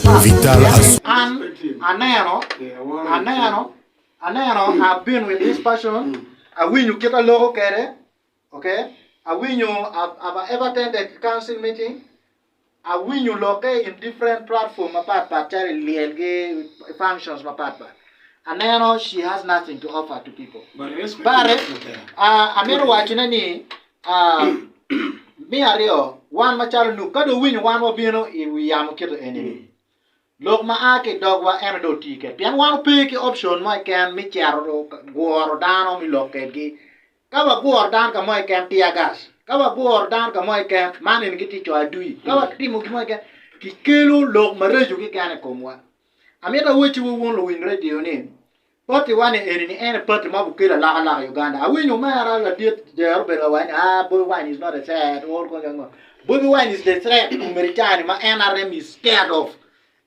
Vital I've been with this person. I win you get a logo kere. Okay? I win you I've ever attended council meeting. I win you locate in different platform apart functions apart. And she has nothing to offer to people. But I'm not watching any me ario one macharo nu kado win one obino we am kito enemy. Look ma ake dog wa eno ticket. Pian one pick option my can me charo go down mi loke gi. Kawa go down ka my can tia gas. Kawa go down ka my can man in giti cho adui. Kawa timu ki my can ki kelo lok ma reju ki kan komwa. Ameta wuchi wu won win radio ni. Poti wane any party ma bukira la Uganda. I win you mara la diet there be la wine. Boy wine is not a threat. All go. Boy wine is the threat. American ma NRM is scared of.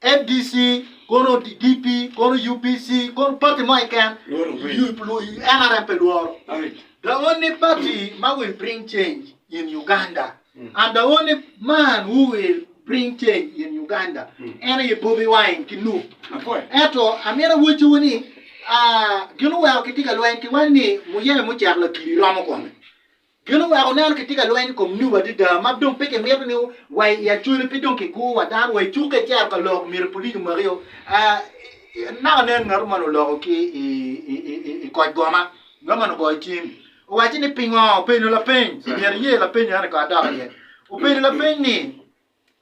FDC, kono DP, kono UPC, kono party ma can NRM peluor. The only party ma will bring change in Uganda. And the only man who will bring change in Uganda. Any Bobby Wine kinu. Eto amera wuchi wuni gino wa kitika lwen ki wani muye mu charla ki romo ko gino wa onan kitika lwen ko nu wa dida mabdom peke mer ni wa ya churi pidon ki ku wa dan wa chuke jar ka lok mir puli mario na nen ngar manu lo ki ko goma ngama no boy team o wa chini pingo penu la pen yer ye la pen ya ka da ye o penu la pen ni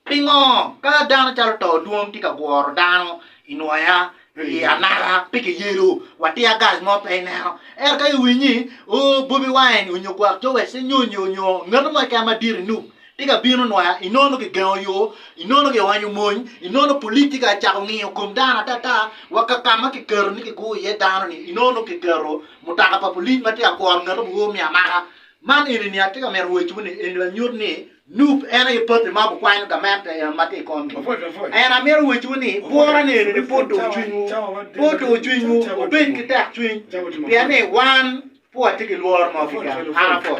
pingo ka dan chal to duom tika gor dano inwaya anara piki yero watia gas mo play now er kay winyi o Bobby Wine unyo kwa to wese nyo ngado ma ka madiri nu tiga bino noya inono ke gayo inono ke wanyu mon inono politika cha ngi kom dana tata wakakama ke kero ni ke go ye dano ni inono ke kero mutaka pa polit mati akor ngado go mi amaka man ini ni atika mer wo chuni en la nyur ni noob ena ye pote ma bu kwani ka mata ya mate kon ena mer wo chuni bora ne ni poto chunu o ben ki tak chuni piane one po atike luor ma fika ana po